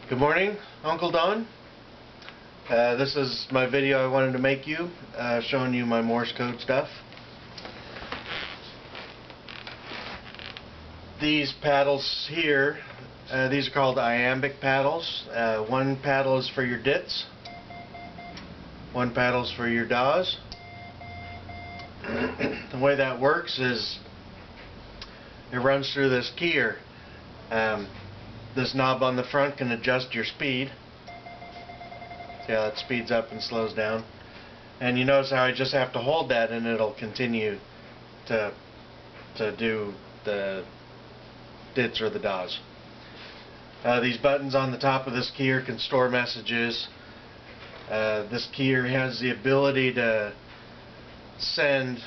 Good morning, Uncle Don. This is my video I wanted to make you, showing you my Morse code stuff. These paddles here, these are called iambic paddles. One paddle is for your dits, one paddle is for your das. The way that works is it runs through this keyer. This knob on the front can adjust your speed. See how it speeds up and slows down. And you notice how I just have to hold that and it'll continue to do the dits or the das. These buttons on the top of this keyer can store messages. This keyer has the ability to send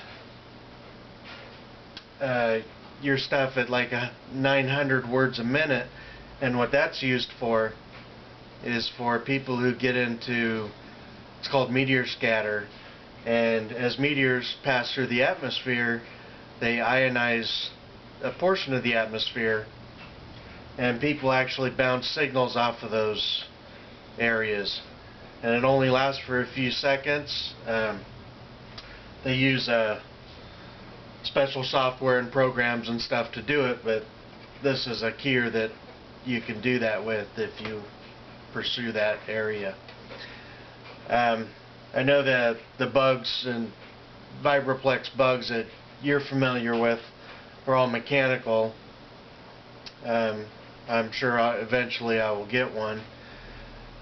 your stuff at like 900 words a minute, and what that's used for is for people who get into, it's called meteor scatter, and as meteors pass through the atmosphere they ionize a portion of the atmosphere, and people actually bounce signals off of those areas, and it only lasts for a few seconds. They use special software and programs and stuff to do it, but this is a keyer that you can do that with if you pursue that area. I know that the bugs and vibroplex bugs that you're familiar with are all mechanical. I'm sure eventually I will get one.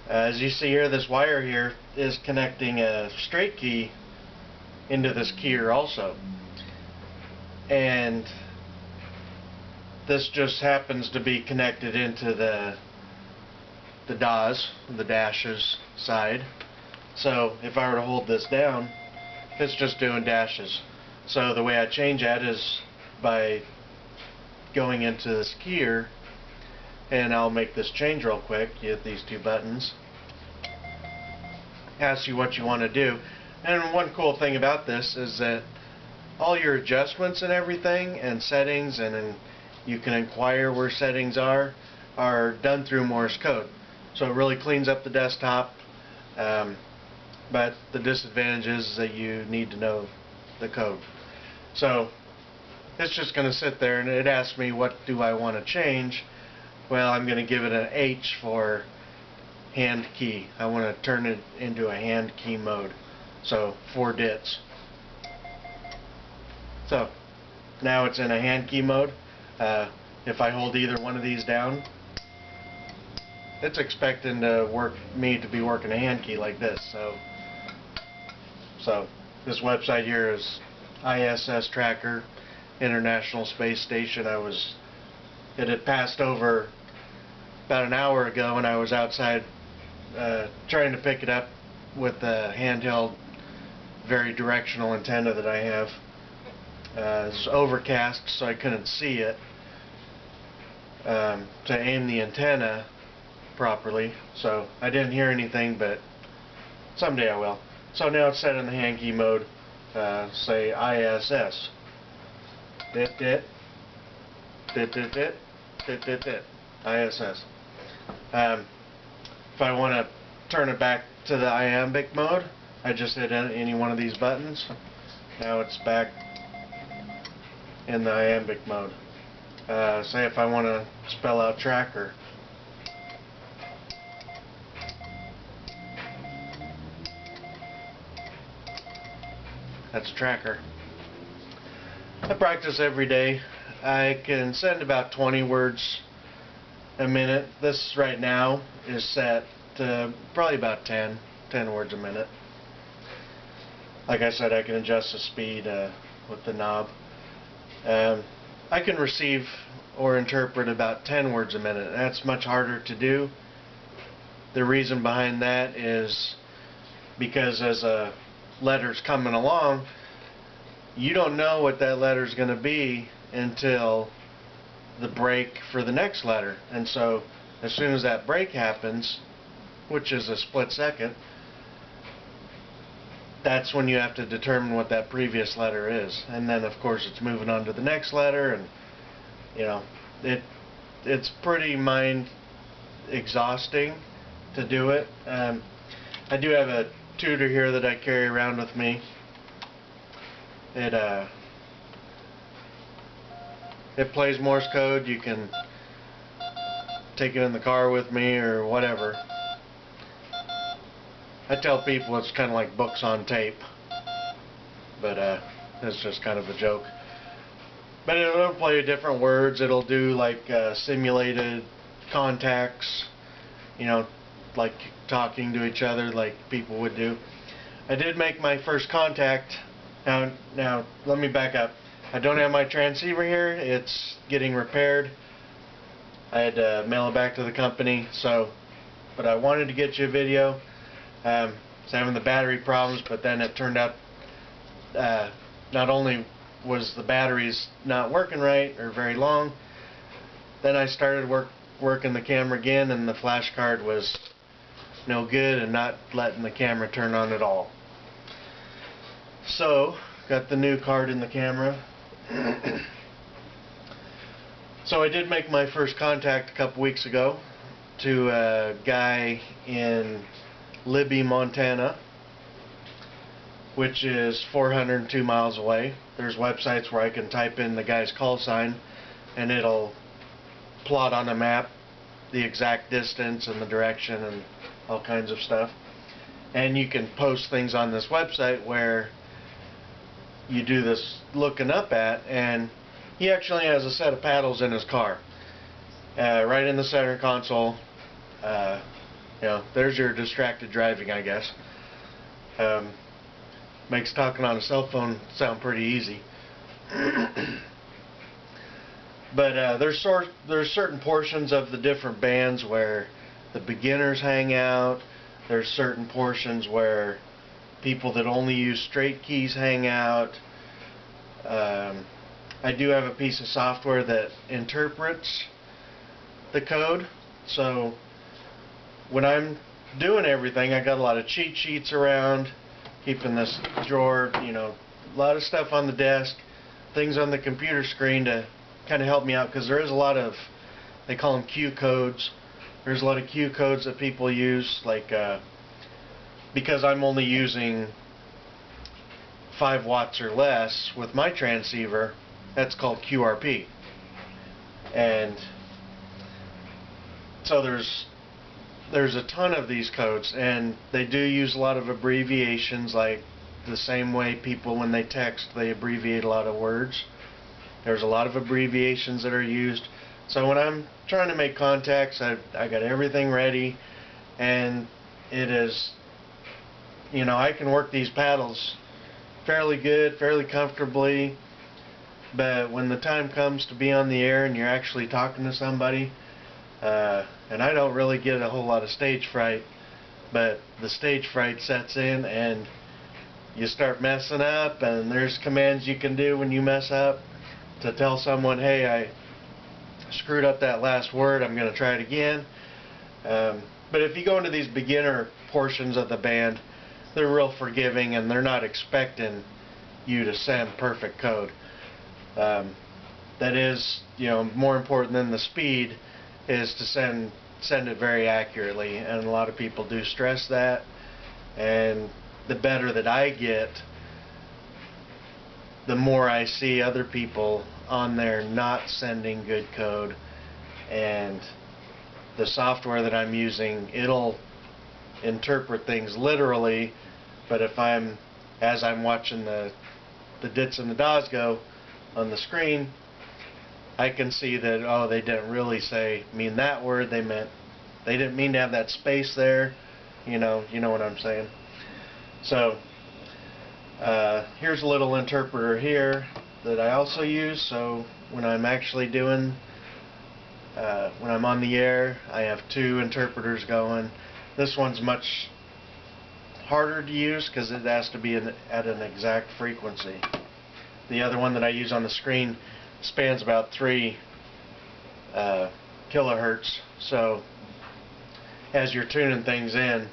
As you see here, this wire here is connecting a straight key into this keyer also, and this just happens to be connected into the DAS, the dashes side. So if I were to hold this down, it's just doing dashes. So the way I change that is by going into this keyer, and I'll make this change real quick. You hit these two buttons, asks you what you want to do. And one cool thing about this is that all your adjustments and everything and settings, and then you can inquire where settings are done through Morse code. So it really cleans up the desktop, but the disadvantage is that you need to know the code. So it's just going to sit there, and it asks me what do I want to change. Well, I'm going to give it an H for hand key. I want to turn it into a hand key mode. So 4 dits. So now it's in a hand key mode. If I hold either one of these down, it's expecting me to be working a hand key like this. So this website here is ISS Tracker, International Space Station. It had passed over about an hour ago, and I was outside trying to pick it up with the handheld, very directional antenna that I have. It's overcast, so I couldn't see it to aim the antenna properly, so I didn't hear anything, but someday I will. So now it's set in the hand key mode. Say ISS. Dit dit dit dit dit dit dit dit. ISS. If I want to turn it back to the iambic mode, I just hit any one of these buttons. Now it's back in the iambic mode. Say if I want to spell out tracker. That's tracker. I practice every day. I can send about 20 words a minute. This right now is set to probably about 10 words a minute. Like I said, I can adjust the speed with the knob. I can receive or interpret about 10 words a minute. That's much harder to do. The reason behind that is because as a letter's coming along, you don't know what that letter's going to be until the break for the next letter. And so as soon as that break happens, which is a split second, that's when you have to determine what that previous letter is. And then of course it's moving on to the next letter, and you know, it's pretty exhausting to do it. I do have a tutor here that I carry around with me. It plays Morse code. You can take it in the car with me or whatever. I tell people it's kind of like books on tape, but it's just kind of a joke. But it'll play different words. It'll do like simulated contacts, you know, like talking to each other like people would do. I did make my first contact. Now let me back up. I don't have my transceiver here. It's getting repaired. I had to mail it back to the company, but I wanted to get you a video. I was having the battery problems, but then it turned out not only was the batteries not working right or very long, then I started working the camera again, and the flash card was no good and not letting the camera turn on at all. So got the new card in the camera. So I did make my first contact a couple weeks ago to a guy in Libby, Montana, which is 402 miles away. There's websites where I can type in the guy's call sign and it'll plot on a map the exact distance and the direction and all kinds of stuff. And you can post things on this website where you do this looking up at, and he actually has a set of paddles in his car, right in the center console. You know, there's your distracted driving, I guess. Makes talking on a cell phone sound pretty easy. But there's certain portions of the different bands where the beginners hang out. There's certain portions where people that only use straight keys hang out. I do have a piece of software that interprets the code, so when I'm doing everything, I got a lot of cheat sheets around, keeping this drawer, you know, a lot of stuff on the desk, things on the computer screen to kind of help me out, because there is a lot of, they call them Q codes. There's a lot of Q codes that people use, like because I'm only using 5 watts or less with my transceiver, that's called QRP. And so there's a ton of these codes, and they do use a lot of abbreviations, like the same way people, when they text, they abbreviate a lot of words. There's a lot of abbreviations that are used. So when I'm trying to make contacts, I got everything ready, and it is, you know, I can work these paddles fairly good, fairly comfortably, but when the time comes to be on the air and you're actually talking to somebody, and I don't really get a whole lot of stage fright, but the stage fright sets in and you start messing up, and there's commands you can do when you mess up to tell someone, hey, I screwed up that last word, I'm going to try it again. But if you go into these beginner portions of the band, they're real forgiving, and they're not expecting you to send perfect code. That is, you know, more important than the speed is to send it very accurately, and a lot of people do stress that. And the better that I get, the more I see other people on there not sending good code, and the software that I'm using, it'll interpret things literally, but if as I'm watching the dits and the das go on the screen, I can see that, oh, they didn't really mean that word, they didn't mean to have that space there, you know what I'm saying. So here's a little interpreter here that I also use, so when I'm actually doing when I'm on the air, I have 2 interpreters going. This one's much harder to use because it has to be at an exact frequency. The other one that I use on the screen spans about 3 kilohertz, so as you're tuning things in,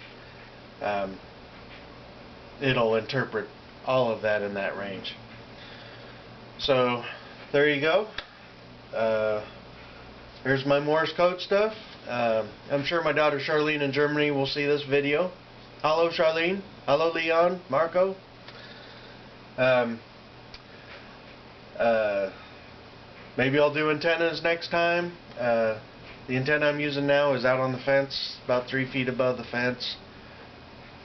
it'll interpret all of that in that range. So there you go. There's my Morse code stuff. I'm sure my daughter Charlene in Germany will see this video. Hello Charlene. Hello Leon. Marco. Maybe I'll do antennas next time. The antenna I'm using now is out on the fence, about 3 feet above the fence.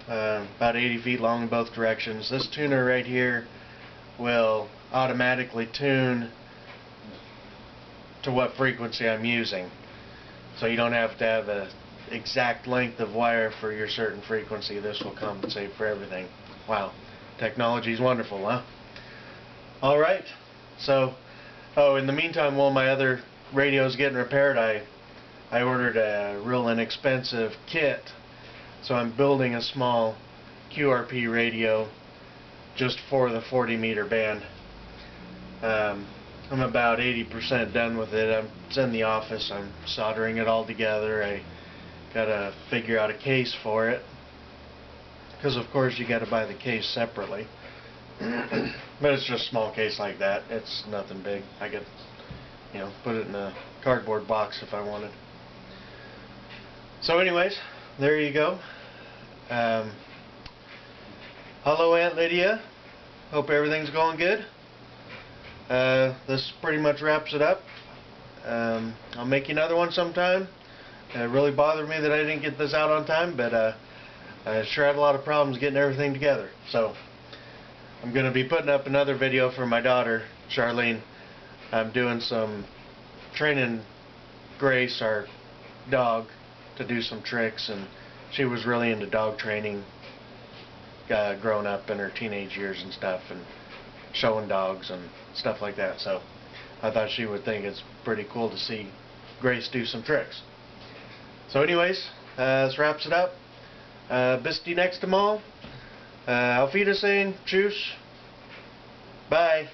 About 80 feet long in both directions. This tuner right here will automatically tune to what frequency I'm using. So you don't have to have an exact length of wire for your certain frequency. This will compensate for everything. Wow, technology is wonderful, huh? Alright, so, in the meantime, while my other radio is getting repaired, I ordered a real inexpensive kit. So I'm building a small QRP radio just for the 40 meter band. I'm about 80% done with it. It's in the office. I'm soldering it all together. I gotta figure out a case for it, because of course you gotta buy the case separately. But it's just a small case like that. It's nothing big. I could, put it in a cardboard box if I wanted. So anyways, there you go. Hello Aunt Lydia. Hope everything's going good. This pretty much wraps it up. I'll make you another one sometime. It really bothered me that I didn't get this out on time, but I sure had a lot of problems getting everything together. So I'm going to be putting up another video for my daughter, Charlene. I'm doing some training Grace, our dog, to do some tricks, and she was really into dog training growing up in her teenage years and stuff, and showing dogs and stuff like that. So I thought she would think it's pretty cool to see Grace do some tricks. So anyways, this wraps it up. Bis die nächste Mal. Auf Wiedersehen. Tschüss. Bye.